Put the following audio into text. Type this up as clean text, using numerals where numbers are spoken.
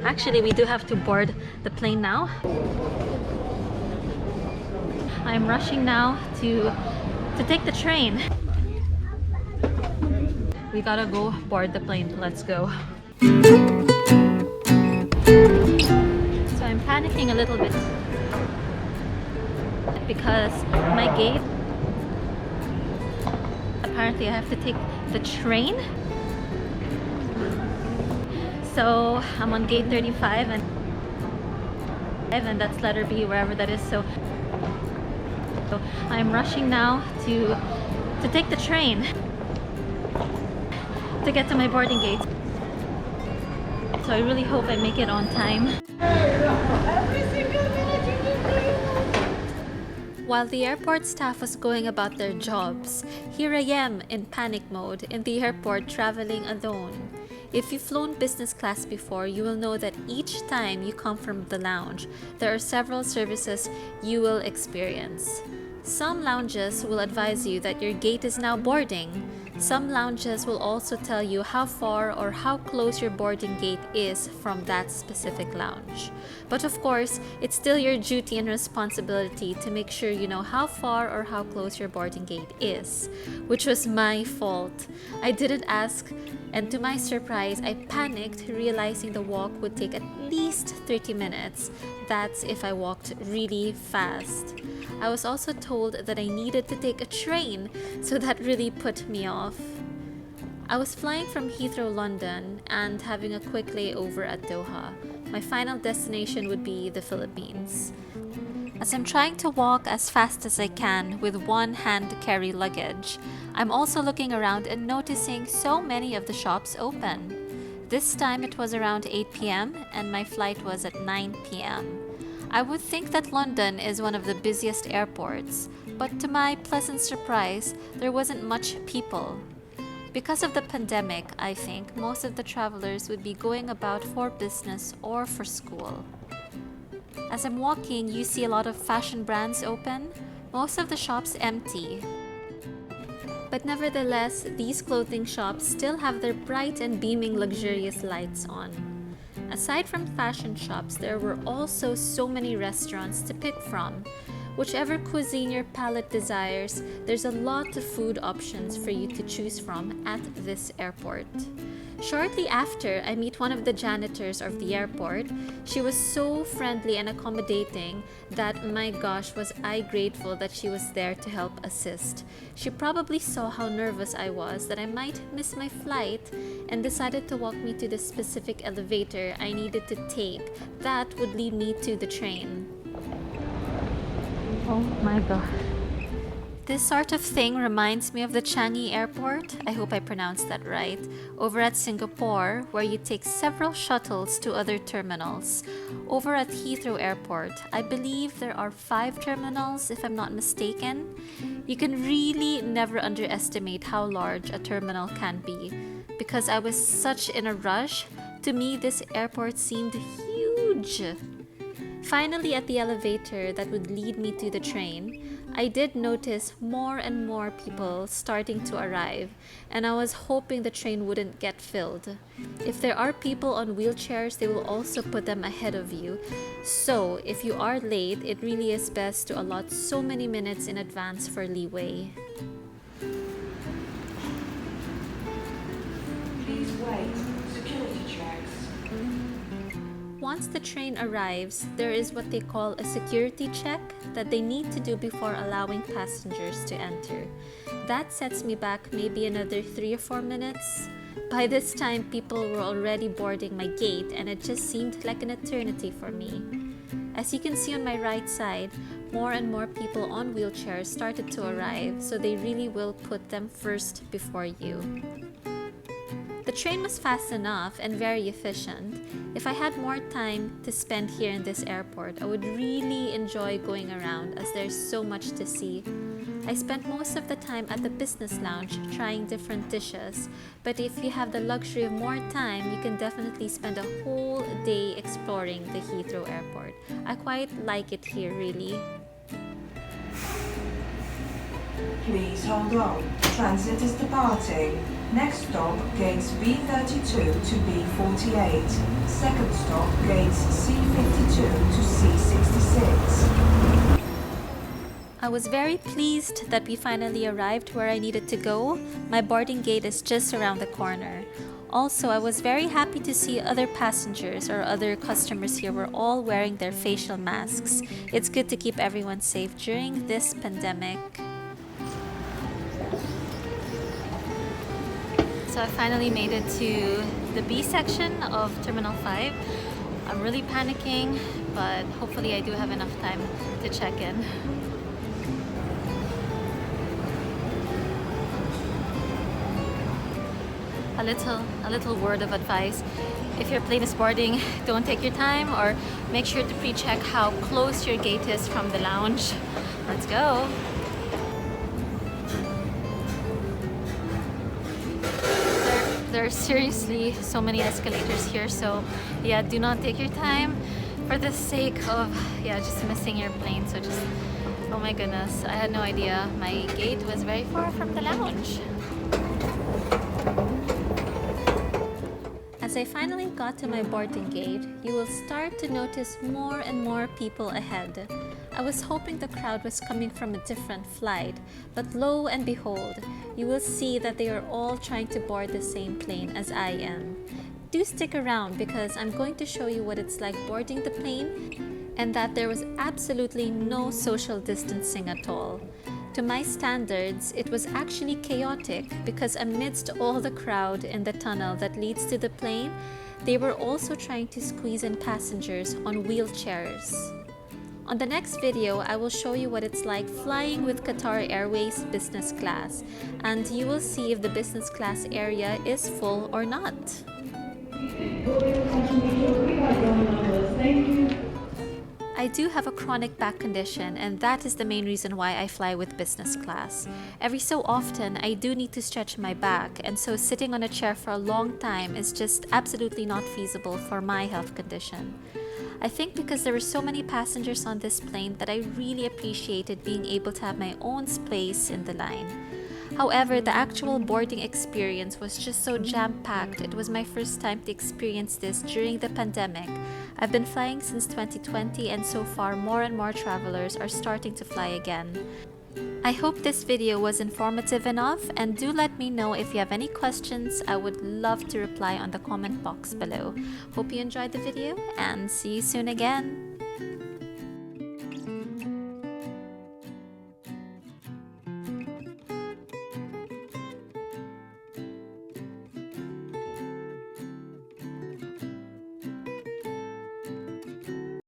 Actually, we do have to board the plane now. I'm rushing now to take the train. We gotta go board the plane. Let's go. So I'm panicking a little bit because my gate, apparently I have to take the train. So I'm on gate 35 and that's letter B, wherever that is. So I'm rushing now to take the train to get to my boarding gate. So I really hope I make it on time. While the airport staff was going about their jobs, here I am in panic mode in the airport traveling alone. If you've flown business class before, you will know that each time you come from the lounge, there are several services you will experience. Some lounges will advise you that your gate is now boarding. Some lounges will also tell you how far or how close your boarding gate is from that specific lounge. But of course, it's still your duty and responsibility to make sure you know how far or how close your boarding gate is, which was my fault. I didn't ask, and to my surprise, I panicked, realizing the walk would take at least 30 minutes. That's if I walked really fast. I was also told that I needed to take a train, so that really put me off. I was flying from Heathrow, London, and having a quick layover at Doha. My final destination would be the Philippines. As I'm trying to walk as fast as I can with one hand carry luggage, I'm also looking around and noticing so many of the shops open. This time it was around 8 p.m. and my flight was at 9 p.m. I would think that London is one of the busiest airports, but to my pleasant surprise, there wasn't much people. Because of the pandemic, I think most of the travelers would be going about for business or for school. As I'm walking, you see a lot of fashion brands open, most of the shops empty. But nevertheless, these clothing shops still have their bright and beaming luxurious lights on. Aside from fashion shops, there were also so many restaurants to pick from. Whichever cuisine your palate desires, there's a lot of food options for you to choose from at this airport. Shortly after, I meet one of the janitors of the airport. She was so friendly and accommodating that, my gosh, was I grateful that she was there to help assist. She probably saw how nervous I was that I might miss my flight and decided to walk me to the specific elevator I needed to take that would lead me to the train. Oh my god. This sort of thing reminds me of the Changi Airport, I hope I pronounced that right, over at Singapore, where you take several shuttles to other terminals. Over at Heathrow Airport, I believe there are 5 terminals if I'm not mistaken. You can really never underestimate how large a terminal can be. Because I was such in a rush, to me this airport seemed huge. Finally, at the elevator that would lead me to the train, I did notice more and more people starting to arrive, and I was hoping the train wouldn't get filled. If there are people on wheelchairs, they will also put them ahead of you. So, if you are late, it really is best to allot so many minutes in advance for leeway. Please wait. Security checks. Once the train arrives, there is what they call a security check that they need to do before allowing passengers to enter. That sets me back maybe another 3 or 4 minutes. By this time, people were already boarding my gate, and it just seemed like an eternity for me. As you can see on my right side, more and more people on wheelchairs started to arrive, so they really will put them first before you. The train was fast enough and very efficient. If I had more time to spend here in this airport, I would really enjoy going around as there's so much to see. I spent most of the time at the business lounge trying different dishes, but if you have the luxury of more time, you can definitely spend a whole day exploring the Heathrow Airport. I quite like it here, really. Please hold on. Transit is departing. Next stop, gates B32 to B48. Second stop, gates C52 to C66. I was very pleased that we finally arrived where I needed to go. My boarding gate is just around the corner. Also, I was very happy to see other passengers or other customers here were all wearing their facial masks. It's good to keep everyone safe during this pandemic. So I finally made it to the B section of Terminal 5. I'm really panicking, but hopefully I do have enough time to check in. A little word of advice. If your plane is boarding, don't take your time, or make sure to pre-check how close your gate is from the lounge. Let's go. There are seriously so many escalators here, so yeah, do not take your time for the sake of just missing your plane. So just, oh my goodness, I had no idea my gate was very far from the lounge. As I finally got to my boarding gate, you will start to notice more and more people ahead. I was hoping the crowd was coming from a different flight, but lo and behold, you will see that they are all trying to board the same plane as I am. Do stick around because I'm going to show you what it's like boarding the plane and that there was absolutely no social distancing at all. To my standards, it was actually chaotic because amidst all the crowd in the tunnel that leads to the plane, they were also trying to squeeze in passengers on wheelchairs. On the next video, I will show you what it's like flying with Qatar Airways business class, and you will see if the business class area is full or not. I do have a chronic back condition, and that is the main reason why I fly with business class. Every so often, I do need to stretch my back, and so sitting on a chair for a long time is just absolutely not feasible for my health condition. I think because there were so many passengers on this plane that I really appreciated being able to have my own space in the line. However, the actual boarding experience was just so jam-packed. It was my first time to experience this during the pandemic. I've been flying since 2020, and so far more and more travelers are starting to fly again. I hope this video was informative enough, and do let me know if you have any questions. I would love to reply on the comment box below. Hope you enjoyed the video, and see you soon again.